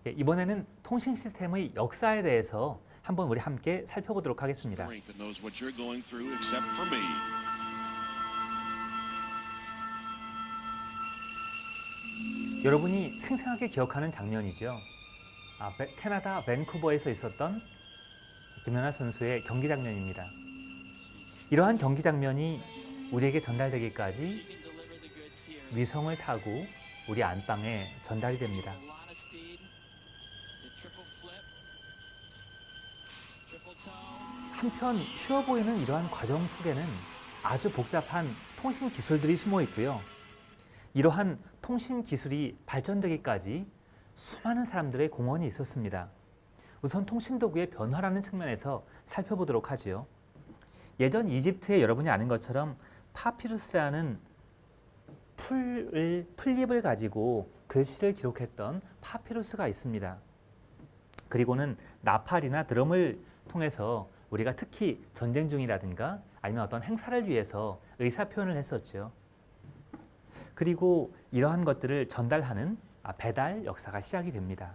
예, 이번에는 통신 시스템의 역사에 대해서 한번 우리 함께 살펴보도록 하겠습니다. 여러분이 생생하게 기억하는 장면이죠. 캐나다 밴쿠버에서 있었던 김연아 선수의 경기 장면입니다. 이러한 경기 장면이 우리에게 전달되기까지 위성을 타고 우리 안방에 전달이 됩니다. 한편 쉬워 보이는 이러한 과정 속에는 아주 복잡한 통신 기술들이 숨어 있고요. 이러한 통신 기술이 발전되기까지 수많은 사람들의 공헌이 있었습니다. 우선 통신 도구의 변화라는 측면에서 살펴보도록 하지요. 예전 이집트에 여러분이 아는 것처럼 파피루스라는 풀잎을 가지고 글씨를 기록했던 파피루스가 있습니다. 그리고는 나팔이나 드럼을 통해서 우리가 특히 전쟁 중이라든가 아니면 어떤 행사를 위해서 의사표현을 했었죠. 그리고 이러한 것들을 전달하는 배달 역사가 시작이 됩니다.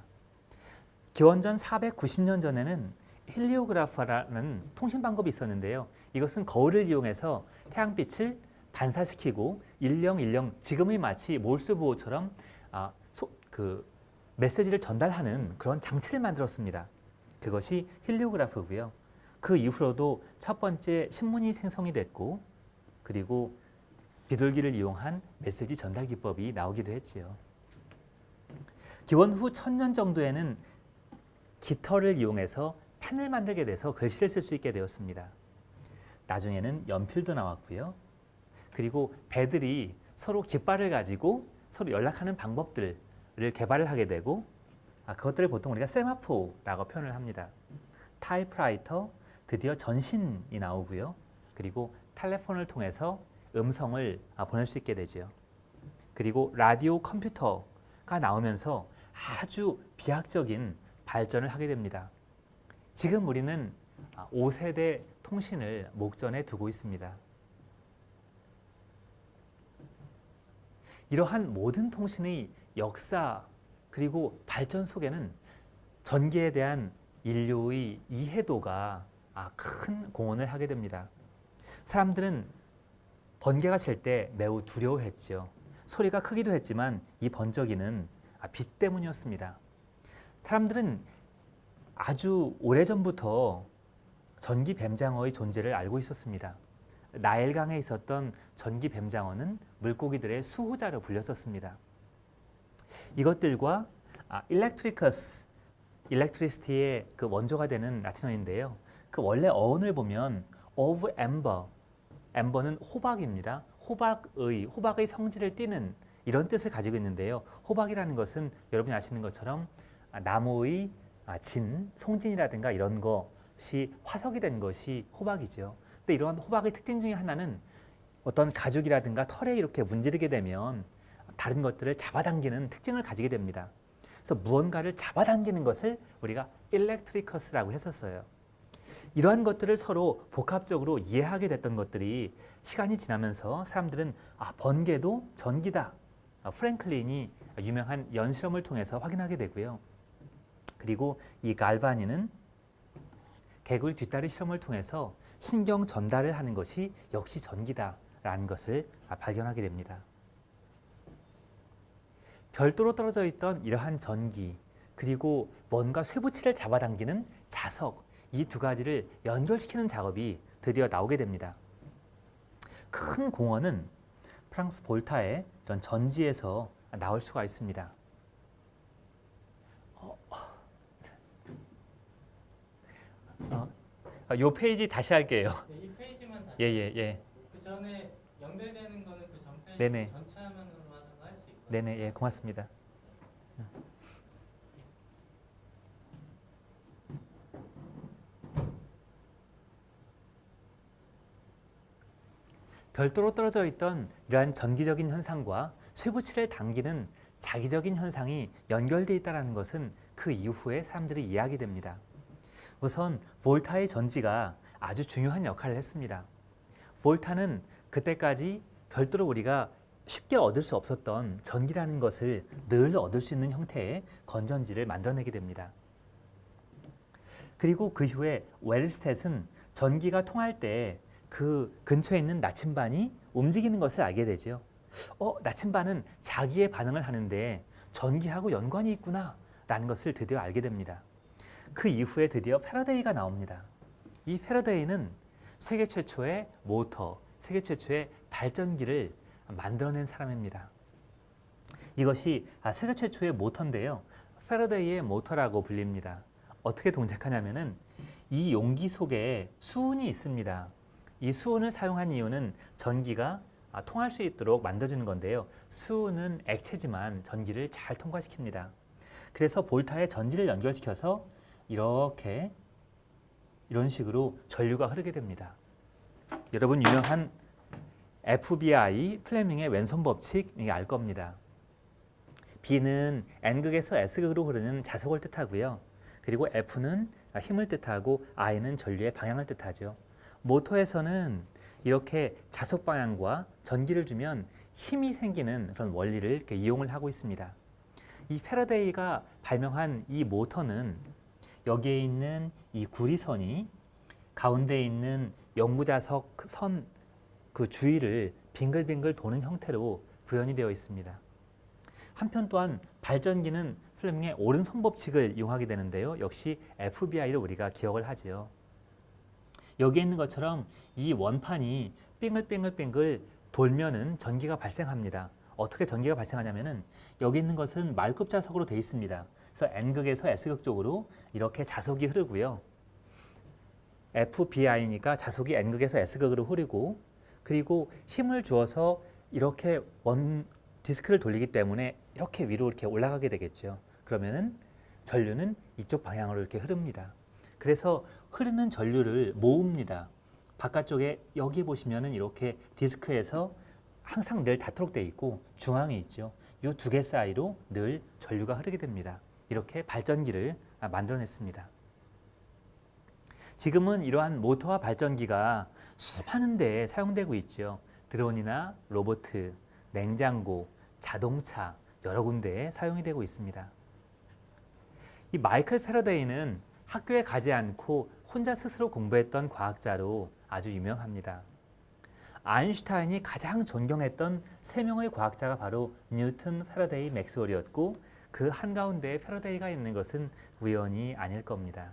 기원전 490년 전에는 힐리오그라파라는 통신 방법이 있었는데요. 이것은 거울을 이용해서 태양빛을 반사시키고 일렁일렁 지금의 마치 몰스 부호처럼 메시지를 전달하는 그런 장치를 만들었습니다. 그것이 힐리오그라프고요. 그 이후로도 첫 번째 신문이 생성이 됐고 그리고 비둘기를 이용한 메시지 전달 기법이 나오기도 했지요. 기원 후 1000년 정도에는 깃털을 이용해서 펜을 만들게 돼서 글씨를 쓸 수 있게 되었습니다. 나중에는 연필도 나왔고요. 그리고 배들이 서로 깃발을 가지고 서로 연락하는 방법들을 개발을 하게 되고 그것들을 보통 우리가 세마포라고 표현을 합니다. 타이프라이터, 드디어 전신이 나오고요. 그리고 텔레폰을 통해서 음성을 보낼 수 있게 되죠. 그리고 라디오 컴퓨터가 나오면서 아주 비약적인 발전을 하게 됩니다. 지금 우리는 5세대 통신을 목전에 두고 있습니다. 이러한 모든 통신의 역사 그리고 발전 속에는 전기에 대한 인류의 이해도가 큰 공헌을 하게 됩니다. 사람들은 번개가 칠 때 매우 두려워했죠. 소리가 크기도 했지만 이 번쩍이는 빛 때문이었습니다. 사람들은 아주 오래전부터 전기 뱀장어의 존재를 알고 있었습니다. 나일강에 있었던 전기 뱀장어는 물고기들의 수호자로 불렸었습니다. 이것들과 일렉트리커스, 일렉트리시티의 그 원조가 되는 라틴어인데요. 그 원래 어원을 보면 of amber, amber는 호박입니다. 호박의 성질을 띠는 이런 뜻을 가지고 있는데요. 호박이라는 것은 여러분이 아시는 것처럼 나무의 송진이라든가 이런 것이 화석이 된 것이 호박이죠. 근데 이러한 호박의 특징 중에 하나는 어떤 가죽이라든가 털에 이렇게 문지르게 되면 다른 것들을 잡아당기는 특징을 가지게 됩니다. 그래서 무언가를 잡아당기는 것을 우리가 일렉트리커스라고 했었어요. 이러한 것들을 서로 복합적으로 이해하게 됐던 것들이 시간이 지나면서 사람들은 번개도 전기다. 프랭클린이 유명한 연실험을 통해서 확인하게 되고요. 그리고 이 갈바니는 개구리 뒷다리 실험을 통해서 신경 전달을 하는 것이 역시 전기다라는 것을 발견하게 됩니다. 별도로 떨어져 있던 이러한 전기 그리고 뭔가 쇠붙이를 잡아당기는 자석 이 두 가지를 연결시키는 작업이 드디어 나오게 됩니다. 큰 공헌은 프랑스 볼타의 이런 전지에서 나올 수가 있습니다. 이 페이지 다시 할게요. 네, 이 페이지만 다시. 예. 그 전에 연결되는 거는 그 전 페이지 네네. 전체 화면으로 할 수 있거든요. 네네, 예, 고맙습니다. 별도로 떨어져 있던 이러한 전기적인 현상과 쇠붙이를 당기는 자기적인 현상이 연결되어 있다는 것은 그 이후에 사람들이 이해하게 됩니다. 우선 볼타의 전지가 아주 중요한 역할을 했습니다. 볼타는 그때까지 별도로 우리가 쉽게 얻을 수 없었던 전기라는 것을 늘 얻을 수 있는 형태의 건전지를 만들어내게 됩니다. 그리고 그 후에 웰스텟은 전기가 통할 때 그 근처에 있는 나침반이 움직이는 것을 알게 되죠. 나침반은 자기의 반응을 하는데 전기하고 연관이 있구나 라는 것을 드디어 알게 됩니다. 그 이후에 드디어 패러데이가 나옵니다. 이 패러데이는 세계 최초의 모터, 세계 최초의 발전기를 만들어낸 사람입니다. 이것이 세계 최초의 모터인데요. 패러데이의 모터라고 불립니다. 어떻게 동작하냐면은 이 용기 속에 수은이 있습니다. 이 수은을 사용한 이유는 전기가 통할 수 있도록 만들어주는 건데요. 수은은 액체지만 전기를 잘 통과시킵니다. 그래서 볼타에 전지를 연결시켜서 이렇게 이런 식으로 전류가 흐르게 됩니다. 여러분 유명한 FBI 플레밍의 왼손 법칙 이게 알 겁니다. B는 N극에서 S극으로 흐르는 자속을 뜻하고요. 그리고 F는 힘을 뜻하고 I는 전류의 방향을 뜻하죠. 모터에서는 이렇게 자속 방향과 전기를 주면 힘이 생기는 그런 원리를 이렇게 이용을 하고 있습니다. 이 패러데이가 발명한 이 모터는 여기에 있는 이 구리선이 가운데 있는 영구자석 선 그 주위를 빙글빙글 도는 형태로 구현이 되어 있습니다. 한편 또한 발전기는 플레밍의 오른손 법칙을 이용하게 되는데요. 역시 FBI를 우리가 기억을 하지요. 여기에 있는 것처럼 이 원판이 빙글빙글빙글 돌면은 전기가 발생합니다. 어떻게 전기가 발생하냐면은 여기 있는 것은 말급 자석으로 되어 있습니다. 그래서 N극에서 S극 쪽으로 이렇게 자속이 흐르고요. FBI니까 자속이 N극에서 S극으로 흐르고 그리고 힘을 주어서 이렇게 디스크를 돌리기 때문에 이렇게 위로 이렇게 올라가게 되겠죠. 그러면은 전류는 이쪽 방향으로 이렇게 흐릅니다. 그래서 흐르는 전류를 모읍니다. 바깥쪽에 여기 보시면은 이렇게 디스크에서 항상 늘 닿도록 되어 있고 중앙에 있죠. 이 두 개 사이로 늘 전류가 흐르게 됩니다. 이렇게 발전기를 만들어냈습니다. 지금은 이러한 모터와 발전기가 수많은 데에 사용되고 있죠. 드론이나 로봇, 냉장고, 자동차 여러 군데에 사용이 되고 있습니다. 이 마이클 패러데이는 학교에 가지 않고 혼자 스스로 공부했던 과학자로 아주 유명합니다. 아인슈타인이 가장 존경했던 세 명의 과학자가 바로 뉴턴, 패러데이, 맥스웰이었고 그 한가운데에 패러데이가 있는 것은 우연이 아닐 겁니다.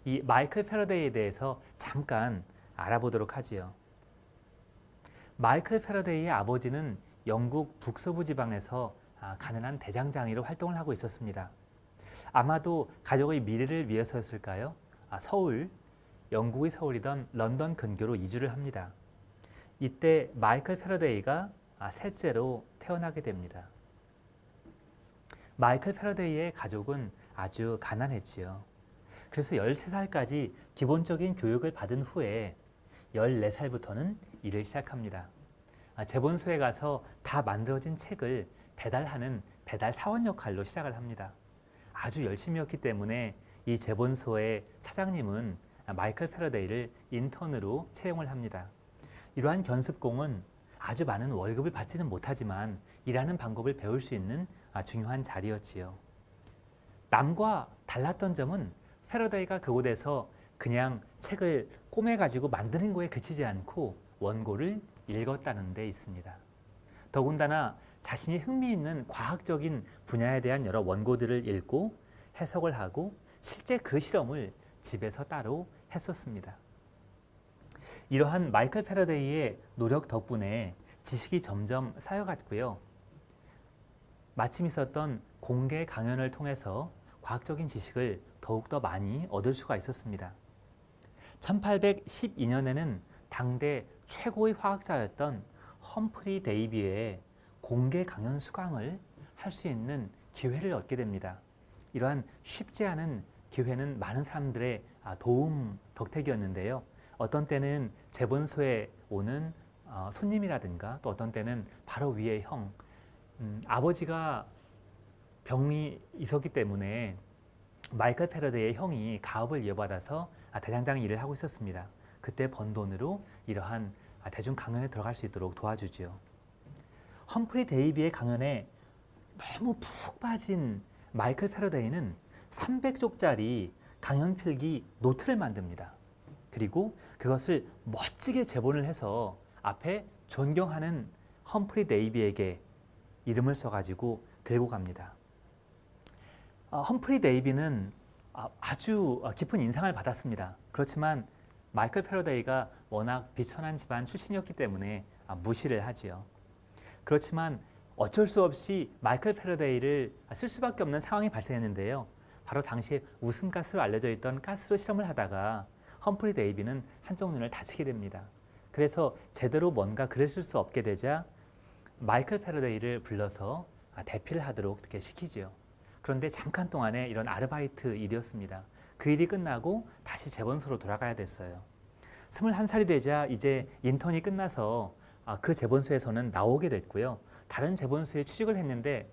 이 마이클 패러데이에 대해서 잠깐 알아보도록 하지요. 마이클 패러데이의 아버지는 영국 북서부 지방에서 가난한 대장장이로 활동을 하고 있었습니다. 아마도 가족의 미래를 위해서였을까요? 서울, 영국의 서울이던 런던 근교로 이주를 합니다. 이때 마이클 패러데이가 셋째로 태어나게 됩니다. 마이클 패러데이의 가족은 아주 가난했지요. 그래서 13살까지 기본적인 교육을 받은 후에 14살부터는 일을 시작합니다. 재본소에 가서 다 만들어진 책을 배달하는 배달 사원 역할로 시작을 합니다. 아주 열심히 했기 때문에 이 재본소의 사장님은 마이클 패러데이를 인턴으로 채용을 합니다. 이러한 견습공은 아주 많은 월급을 받지는 못하지만 일하는 방법을 배울 수 있는 중요한 자리였지요. 남과 달랐던 점은 패러데이가 그곳에서 그냥 책을 꼬매가지고 만드는 거에 그치지 않고 원고를 읽었다는 데 있습니다. 더군다나 자신이 흥미있는 과학적인 분야에 대한 여러 원고들을 읽고 해석을 하고 실제 그 실험을 집에서 따로 했었습니다. 이러한 마이클 패러데이의 노력 덕분에 지식이 점점 쌓여갔고요. 마침 있었던 공개 강연을 통해서 과학적인 지식을 더욱더 많이 얻을 수가 있었습니다. 1812년에는 당대 최고의 화학자였던 험프리 데이비의 공개 강연 수강을 할 수 있는 기회를 얻게 됩니다. 이러한 쉽지 않은 기회는 많은 사람들의 도움 덕택이었는데요. 어떤 때는 재본소에 오는 손님이라든가 또 어떤 때는 바로 위의 형, 아버지가 병이 있었기 때문에 마이클 패러데이의 형이 가업을 이어받아서 대장장 일을 하고 있었습니다. 그때 번 돈으로 이러한 대중 강연에 들어갈 수 있도록 도와주지요. 험프리 데이비의 강연에 너무 푹 빠진 마이클 패러데이는 300쪽짜리 강연 필기 노트를 만듭니다. 그리고 그것을 멋지게 제본을 해서 앞에 존경하는 험프리 데이비에게 이름을 써가지고 들고 갑니다. 험프리 데이비는 아주 깊은 인상을 받았습니다. 그렇지만 마이클 패러데이가 워낙 비천한 집안 출신이었기 때문에 무시를 하지요. 그렇지만 어쩔 수 없이 마이클 패러데이를 쓸 수밖에 없는 상황이 발생했는데요. 바로 당시에 웃음가스로 알려져 있던 가스로 실험을 하다가 험프리 데이비는 한쪽 눈을 다치게 됩니다. 그래서 제대로 뭔가 글을 쓸 수 없게 되자 마이클 패러데이를 불러서 대피를 하도록 이렇게 시키지요. 그런데 잠깐 동안에 이런 아르바이트 일이었습니다. 그 일이 끝나고 다시 제본소로 돌아가야 됐어요. 21살이 되자 이제 인턴이 끝나서 그 제본소에서는 나오게 됐고요. 다른 제본소에 취직을 했는데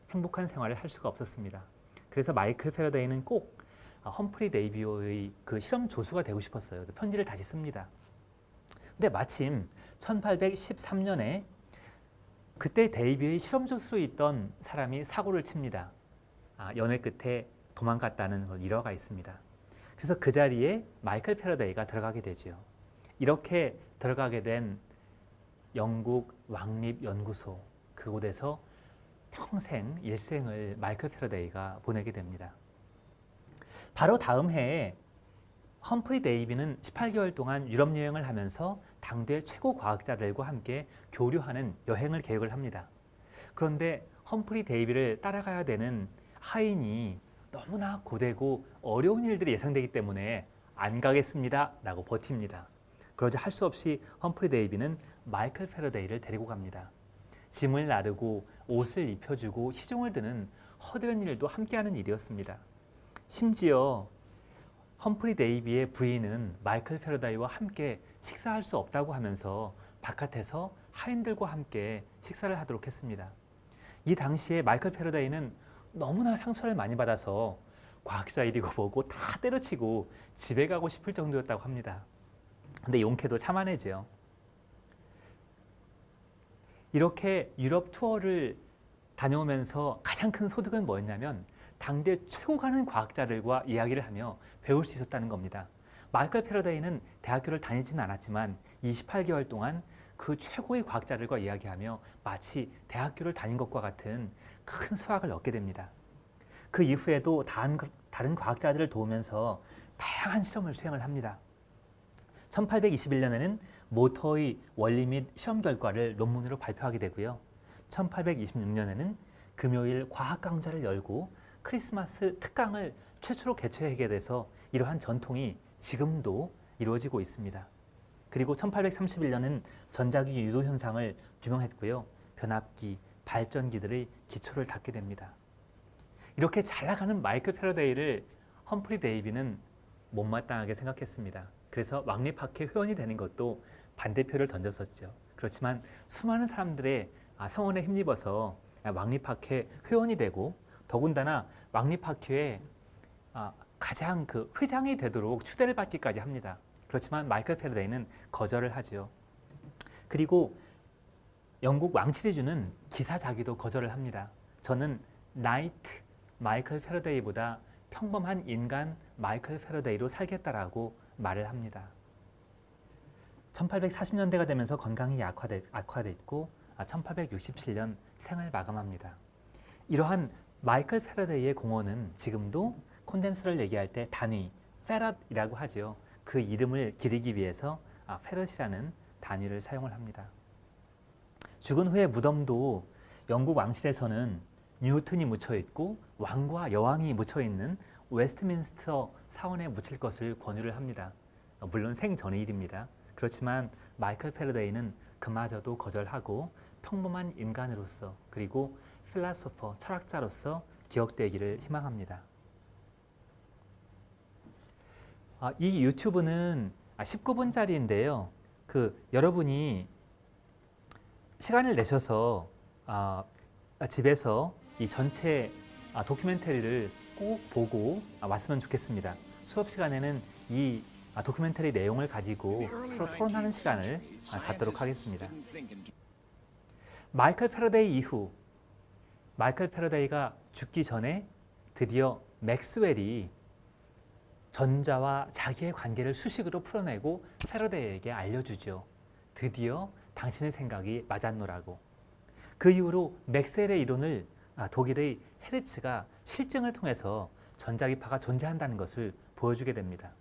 행복한 생활을 할 수가 없었습니다. 그래서 마이클 패러데이는 꼭 험프리 데이비의 그 실험 조수가 되고 싶었어요. 편지를 다시 씁니다. 근데 마침 1813년에 그때 데이비의 실험 조수로 있던 사람이 사고를 칩니다. 연애 끝에 도망갔다는 일화가 있습니다. 그래서 그 자리에 마이클 패러데이가 들어가게 되죠. 이렇게 들어가게 된 영국 왕립연구소, 그곳에서 평생 일생을 마이클 패러데이가 보내게 됩니다. 바로 다음 해에 험프리 데이비는 18개월 동안 유럽 여행을 하면서 당대 최고 과학자들과 함께 교류하는 여행을 계획을 합니다. 그런데 험프리 데이비를 따라가야 되는 하인이 너무나 고되고 어려운 일들이 예상되기 때문에 안 가겠습니다 라고 버팁니다. 그러자 할 수 없이 험프리 데이비는 마이클 패러데이를 데리고 갑니다. 짐을 나르고 옷을 입혀주고 시중을 드는 허드렛 일도 함께하는 일이었습니다. 심지어 험프리 데이비의 부인은 마이클 패러데이와 함께 식사할 수 없다고 하면서 바깥에서 하인들과 함께 식사를 하도록 했습니다. 이 당시에 마이클 패러데이는 너무나 상처를 많이 받아서 과학자 일이고 뭐고 다 때려치고 집에 가고 싶을 정도였다고 합니다. 근데 용케도 참아내죠. 이렇게 유럽 투어를 다녀오면서 가장 큰 소득은 뭐였냐면 당대 최고 가는 과학자들과 이야기를 하며 배울 수 있었다는 겁니다. 마이클 패러데이는 대학교를 다니지는 않았지만 28개월 동안 그 최고의 과학자들과 이야기하며 마치 대학교를 다닌 것과 같은 큰 수확을 얻게 됩니다. 그 이후에도 다른 과학자들을 도우면서 다양한 실험을 수행을 합니다. 1821년에는 모터의 원리 및 실험 결과를 논문으로 발표하게 되고요. 1826년에는 금요일 과학 강좌를 열고 크리스마스 특강을 최초로 개최하게 돼서 이러한 전통이 지금도 이루어지고 있습니다. 그리고 1831년은 전자기 유도 현상을 규명했고요. 변압기, 발전기들의 기초를 닦게 됩니다. 이렇게 잘 나가는 마이클 패러데이를 험프리 데이비는 못마땅하게 생각했습니다. 그래서 왕립학회 회원이 되는 것도 반대표를 던졌었죠. 그렇지만 수많은 사람들의 성원에 힘입어서 왕립학회 회원이 되고 더군다나 왕립학회에 가장 그 회장이 되도록 추대를 받기까지 합니다. 그렇지만 마이클 패러데이는 거절을 하죠. 그리고 영국 왕실이 주는 기사자기도 거절을 합니다. 저는 나이트 마이클 패러데이보다 평범한 인간 마이클 패러데이로 살겠다라고 말을 합니다. 1840년대가 되면서 건강이 악화됐고 1867년 생을 마감합니다. 이러한 마이클 패러데이의 공헌은 지금도 콘덴서를 얘기할 때 단위 페럿이라고 하죠. 그 이름을 기리기 위해서 페럿이라는 단위를 사용을 합니다. 죽은 후의 무덤도 영국 왕실에서는 뉴턴이 묻혀 있고 왕과 여왕이 묻혀 있는 웨스트민스터 사원에 묻힐 것을 권유를 합니다. 물론 생전의 일입니다. 그렇지만 마이클 패러데이는 그마저도 거절하고 평범한 인간으로서 그리고 필라소퍼, 철학자로서 기억되기를 희망합니다. 이 유튜브는 19분짜리인데요. 여러분이 시간을 내셔서 집에서 이 전체 도큐멘터리를 꼭 보고 왔으면 좋겠습니다. 수업 시간에는 이 다큐멘터리 내용을 가지고 서로 토론하는 시간을 갖도록 하겠습니다. 마이클 패러데이 이후 마이클 패러데이가 죽기 전에 드디어 맥스웰이 전자와 자기의 관계를 수식으로 풀어내고 패러데이에게 알려주죠. 드디어 당신의 생각이 맞았노라고. 그 이후로 맥스웰의 이론을 독일의 헤르츠가 실증을 통해서 전자기파가 존재한다는 것을 보여주게 됩니다.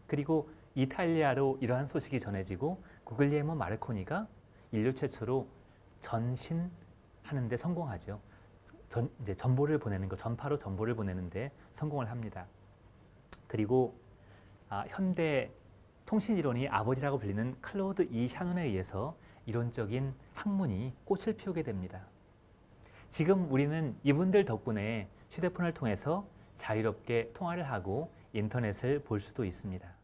그리고 이탈리아로 이러한 소식이 전해지고 구글리에모 마르코니가 인류 최초로 전신하는 데 성공하죠. 이제 전보를 보내는 것, 전파로 전보를 보내는데 성공을 합니다. 그리고 현대 통신이론이 아버지라고 불리는 클로드 이 샤논에 의해서 이론적인 학문이 꽃을 피우게 됩니다. 지금 우리는 이분들 덕분에 휴대폰을 통해서 자유롭게 통화를 하고 인터넷을 볼 수도 있습니다.